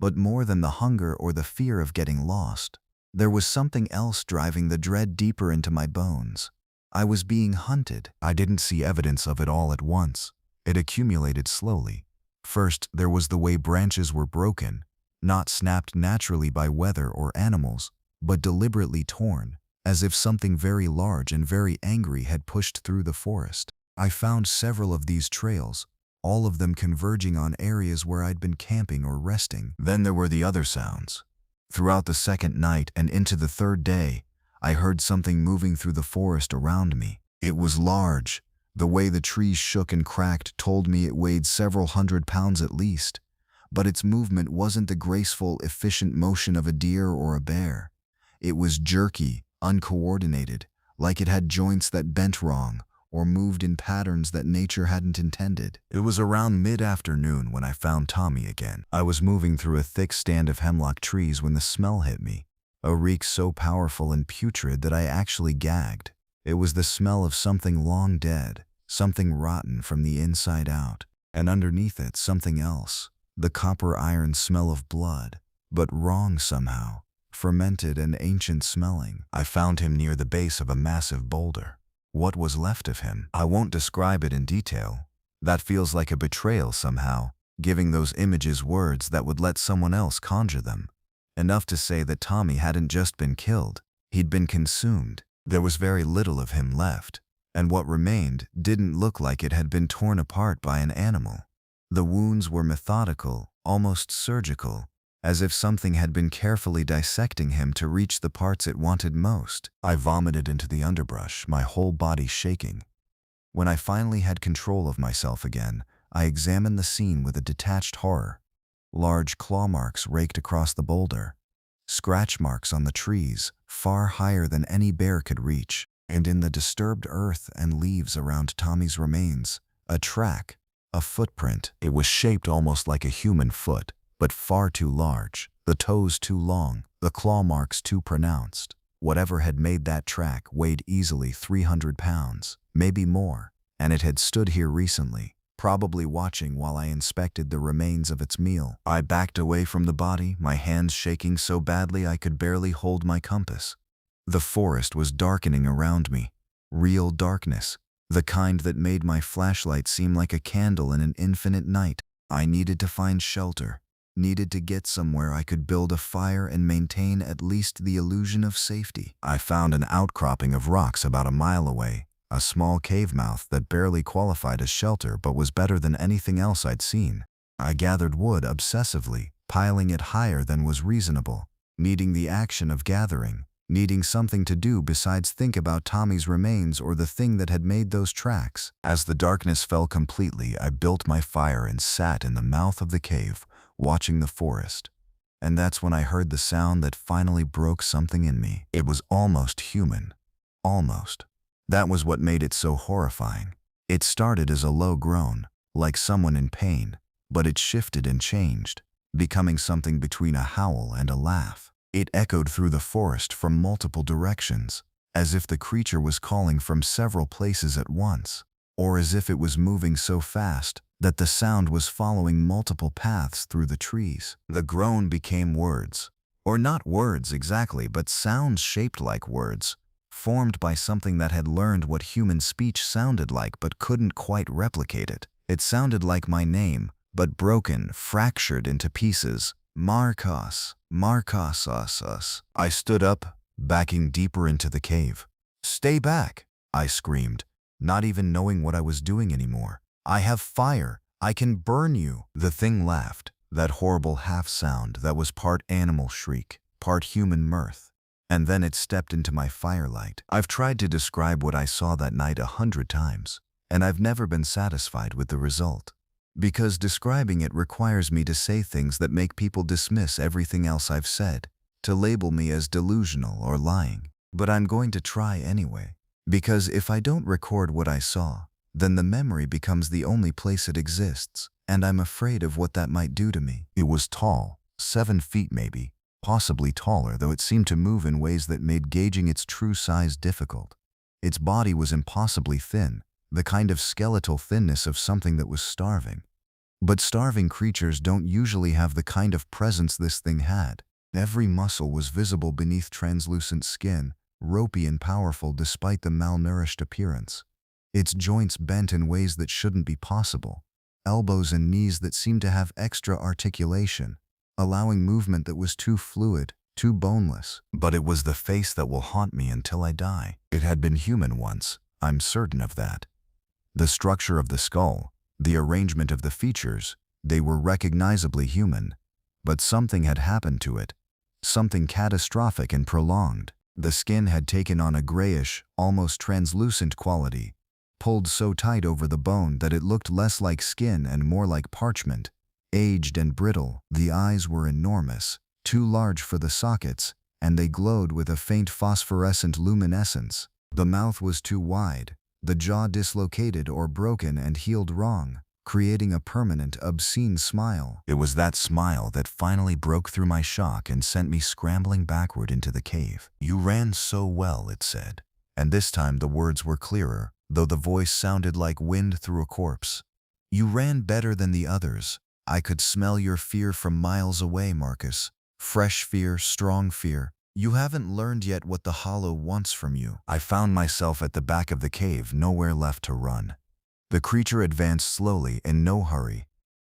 But more than the hunger or the fear of getting lost, there was something else driving the dread deeper into my bones. I was being hunted. I didn't see evidence of it all at once. It accumulated slowly. First, there was the way branches were broken, not snapped naturally by weather or animals, but deliberately torn, as if something very large and very angry had pushed through the forest. I found several of these trails, all of them converging on areas where I'd been camping or resting. Then there were the other sounds. Throughout the second night and into the third day, I heard something moving through the forest around me. It was large. The way the trees shook and cracked told me it weighed several 100 pounds at least. But its movement wasn't the graceful, efficient motion of a deer or a bear. It was jerky, uncoordinated, like it had joints that bent wrong, or moved in patterns that nature hadn't intended. It was around mid-afternoon when I found Tommy again. I was moving through a thick stand of hemlock trees when the smell hit me, a reek so powerful and putrid that I actually gagged. It was the smell of something long dead, something rotten from the inside out, and underneath it something else, the copper iron smell of blood, but wrong somehow, fermented and ancient smelling. I found him near the base of a massive boulder. What was left of him? I won't describe it in detail. That feels like a betrayal somehow, giving those images words that would let someone else conjure them. Enough to say that Tommy hadn't just been killed, he'd been consumed. There was very little of him left, and what remained didn't look like it had been torn apart by an animal. The wounds were methodical, almost surgical, as if something had been carefully dissecting him to reach the parts it wanted most. I vomited into the underbrush, my whole body shaking. When I finally had control of myself again, I examined the scene with a detached horror. Large claw marks raked across the boulder, scratch marks on the trees, far higher than any bear could reach, and in the disturbed earth and leaves around Tommy's remains, a track, a footprint. It was shaped almost like a human foot, but far too large, the toes too long, the claw marks too pronounced. Whatever had made that track weighed easily 300 pounds, maybe more, and it had stood here recently, probably watching while I inspected the remains of its meal. I backed away from the body, my hands shaking so badly I could barely hold my compass. The forest was darkening around me, real darkness, the kind that made my flashlight seem like a candle in an infinite night. I needed to find shelter, needed to get somewhere I could build a fire and maintain at least the illusion of safety. I found an outcropping of rocks about a mile away, a small cave mouth that barely qualified as shelter but was better than anything else I'd seen. I gathered wood obsessively, piling it higher than was reasonable, needing the action of gathering, needing something to do besides think about Tommy's remains or the thing that had made those tracks. As the darkness fell completely, I built my fire and sat in the mouth of the cave, watching the forest. And that's when I heard the sound that finally broke something in me. It was almost human. Almost. That was what made it so horrifying. It started as a low groan, like someone in pain, but it shifted and changed, becoming something between a howl and a laugh. It echoed through the forest from multiple directions, as if the creature was calling from several places at once, or as if it was moving so fast that the sound was following multiple paths through the trees. The groan became words, or not words exactly, but sounds shaped like words, formed by something that had learned what human speech sounded like but couldn't quite replicate it. It sounded like my name, but broken, fractured into pieces. Marcos, Marcos, us. I stood up, backing deeper into the cave. "Stay back," I screamed, not even knowing what I was doing anymore. "I have fire. I can burn you." The thing laughed, that horrible half sound that was part animal shriek, part human mirth. And then it stepped into my firelight. I've tried to describe what I saw that night 100 times, and I've never been satisfied with the result. Because describing it requires me to say things that make people dismiss everything else I've said, to label me as delusional or lying. But I'm going to try anyway. Because if I don't record what I saw, then the memory becomes the only place it exists, and I'm afraid of what that might do to me. It was tall, 7 feet maybe, possibly taller, though it seemed to move in ways that made gauging its true size difficult. Its body was impossibly thin, the kind of skeletal thinness of something that was starving. But starving creatures don't usually have the kind of presence this thing had. Every muscle was visible beneath translucent skin, ropey and powerful despite the malnourished appearance. Its joints bent in ways that shouldn't be possible, elbows and knees that seemed to have extra articulation, allowing movement that was too fluid, too boneless. But it was the face that will haunt me until I die. It had been human once, I'm certain of that. The structure of the skull, the arrangement of the features, they were recognizably human. But something had happened to it, something catastrophic and prolonged. The skin had taken on a grayish, almost translucent quality, pulled so tight over the bone that it looked less like skin and more like parchment, aged and brittle. The eyes were enormous, too large for the sockets, and they glowed with a faint phosphorescent luminescence. The mouth was too wide, the jaw dislocated or broken and healed wrong, creating a permanent, obscene smile. It was that smile that finally broke through my shock and sent me scrambling backward into the cave. "You ran so well," it said. And this time the words were clearer, though the voice sounded like wind through a corpse. "You ran better than the others. I could smell your fear from miles away, Marcus. Fresh fear, strong fear. You haven't learned yet what the Hollow wants from you." I found myself at the back of the cave, nowhere left to run. The creature advanced slowly, in no hurry.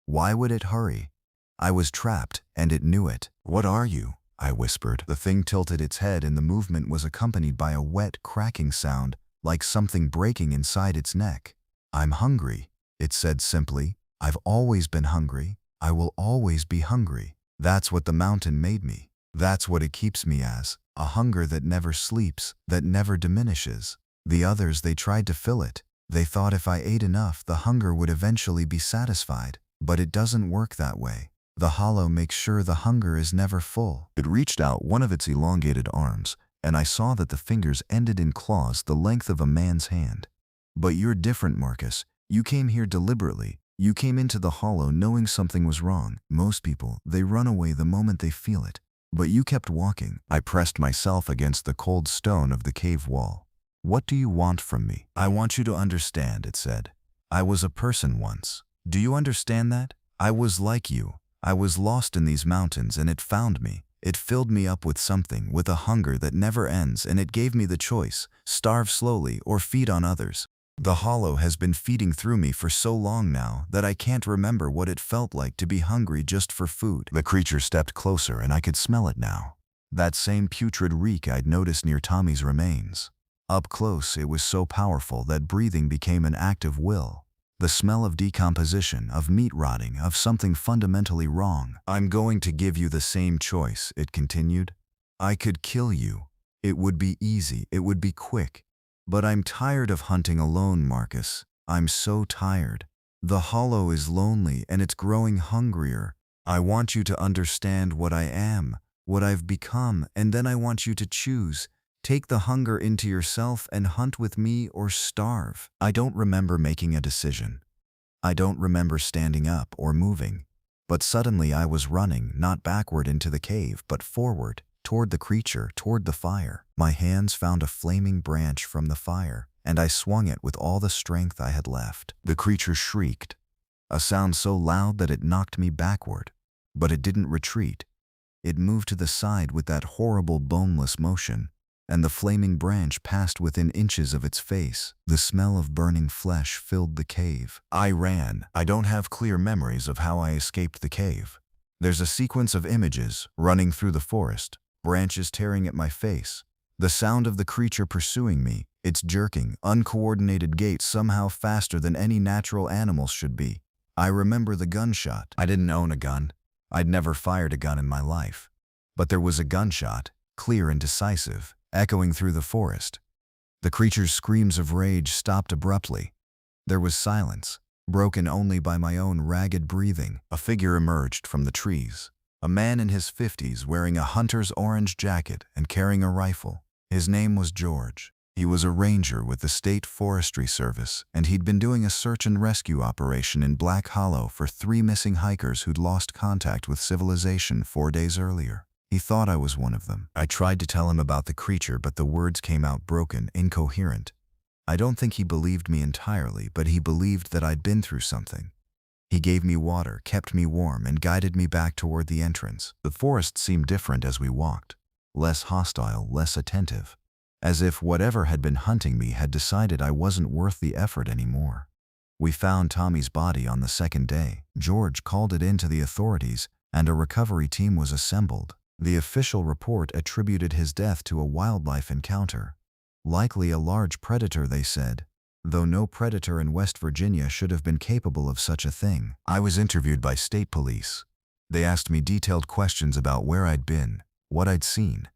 Why would it hurry? I was trapped, and it knew it. "What are you?" I whispered. The thing tilted its head, and the movement was accompanied by a wet, cracking sound, like something breaking inside its neck. "I'm hungry," it said simply. I've always been hungry. I will always be hungry. That's what the mountain made me. That's what it keeps me as, a hunger that never sleeps, that never diminishes. The others, they tried to fill it. They thought if I ate enough, the hunger would eventually be satisfied. But it doesn't work that way. The hollow makes sure the hunger is never full. It reached out one of its elongated arms, and I saw that the fingers ended in claws the length of a man's hand. But you're different, Marcus. You came here deliberately. You came into the hollow knowing something was wrong. Most people, they run away the moment they feel it. But you kept walking. I pressed myself against the cold stone of the cave wall. What do you want from me? I want you to understand, it said. I was a person once. Do you understand that? I was like you. I was lost in these mountains and it found me. It filled me up with something, with a hunger that never ends, and it gave me the choice, starve slowly or feed on others. The hollow has been feeding through me for so long now that I can't remember what it felt like to be hungry just for food. The creature stepped closer and I could smell it now. That same putrid reek I'd noticed near Tommy's remains. Up close, it was so powerful that breathing became an act of will. The smell of decomposition, of meat rotting, of something fundamentally wrong. I'm going to give you the same choice, it continued. I could kill you. It would be easy, it would be quick. But I'm tired of hunting alone, Marcus. I'm so tired. The hollow is lonely and it's growing hungrier. I want you to understand what I am, what I've become, and then I want you to choose. Take the hunger into yourself and hunt with me or starve. I don't remember making a decision. I don't remember standing up or moving. But suddenly I was running, not backward into the cave, but forward, toward the creature, toward the fire. My hands found a flaming branch from the fire, and I swung it with all the strength I had left. The creature shrieked, a sound so loud that it knocked me backward. But it didn't retreat. It moved to the side with that horrible boneless motion, and the flaming branch passed within inches of its face. The smell of burning flesh filled the cave. I ran. I don't have clear memories of how I escaped the cave. There's a sequence of images, running through the forest, branches tearing at my face, the sound of the creature pursuing me, its jerking, uncoordinated gait somehow faster than any natural animal should be. I remember the gunshot. I didn't own a gun. I'd never fired a gun in my life. But there was a gunshot, clear and decisive, echoing through the forest. The creature's screams of rage stopped abruptly. There was silence, broken only by my own ragged breathing. A figure emerged from the trees. A man in his 50s wearing a hunter's orange jacket and carrying a rifle. His name was George. He was a ranger with the State Forestry Service, and he'd been doing a search and rescue operation in Black Hollow for 3 missing hikers who'd lost contact with civilization 4 days earlier. He thought I was one of them. I tried to tell him about the creature, but the words came out broken, incoherent. I don't think he believed me entirely, but he believed that I'd been through something. He gave me water, kept me warm, and guided me back toward the entrance. The forest seemed different as we walked. Less hostile, less attentive. As if whatever had been hunting me had decided I wasn't worth the effort anymore. We found Tommy's body on the 2nd day. George called it in to the authorities, and a recovery team was assembled. The official report attributed his death to a wildlife encounter. Likely a large predator, they said, though no predator in West Virginia should have been capable of such a thing. I was interviewed by state police. They asked me detailed questions about where I'd been, what I'd seen.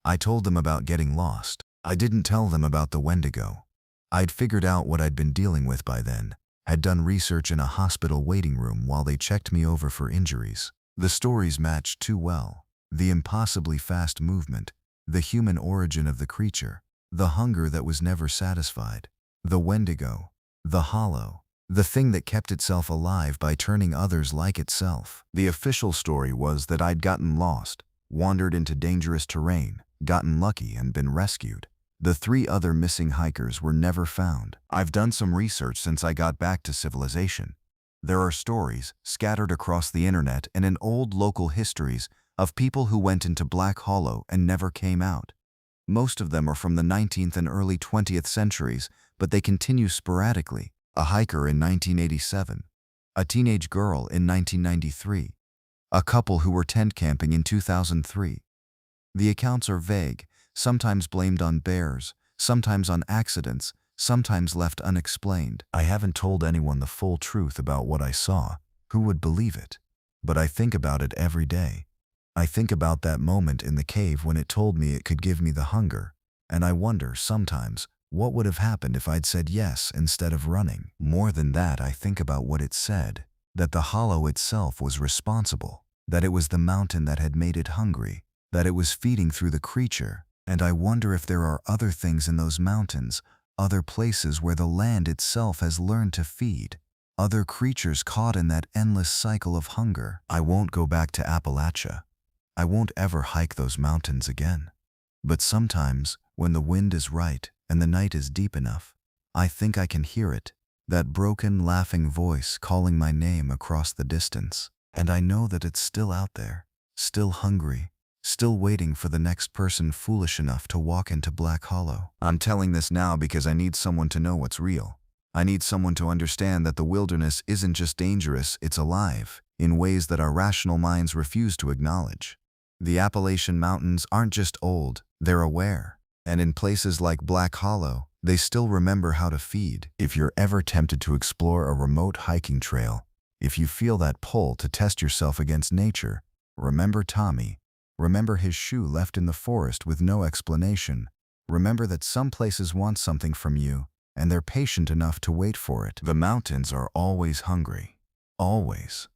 I told them about getting lost. I didn't tell them about the Wendigo. I'd figured out what I'd been dealing with by then, had done research in a hospital waiting room while they checked me over for injuries. The stories matched too well. The impossibly fast movement, the human origin of the creature, the hunger that was never satisfied, the Wendigo, the hollow, the thing that kept itself alive by turning others like itself. The official story was that I'd gotten lost, wandered into dangerous terrain, gotten lucky, and been rescued. The 3 other missing hikers were never found. I've done some research since I got back to civilization. There are stories, scattered across the internet and in old local histories, of people who went into Black Hollow and never came out. Most of them are from the 19th and early 20th centuries, but they continue sporadically. A hiker in 1987, a teenage girl in 1993, a couple who were tent camping in 2003. The accounts are vague, sometimes blamed on bears, sometimes on accidents, sometimes left unexplained. I haven't told anyone the full truth about what I saw. Who would believe it? But I think about it every day. I think about that moment in the cave when it told me it could give me the hunger, and I wonder sometimes what would have happened if I'd said yes instead of running. More than that, I think about what it said, that the hollow itself was responsible, that it was the mountain that had made it hungry, that it was feeding through the creature, and I wonder if there are other things in those mountains, other places where the land itself has learned to feed, other creatures caught in that endless cycle of hunger. I won't go back to Appalachia. I won't ever hike those mountains again. But sometimes, when the wind is right and the night is deep enough, I think I can hear it, that broken, laughing voice calling my name across the distance. And I know that it's still out there, still hungry, still waiting for the next person foolish enough to walk into Black Hollow. I'm telling this now because I need someone to know what's real. I need someone to understand that the wilderness isn't just dangerous, it's alive, in ways that our rational minds refuse to acknowledge. The Appalachian Mountains aren't just old, they're aware. And in places like Black Hollow, they still remember how to feed. If you're ever tempted to explore a remote hiking trail, if you feel that pull to test yourself against nature, remember Tommy. Remember his shoe left in the forest with no explanation. Remember that some places want something from you, and they're patient enough to wait for it. The mountains are always hungry. Always.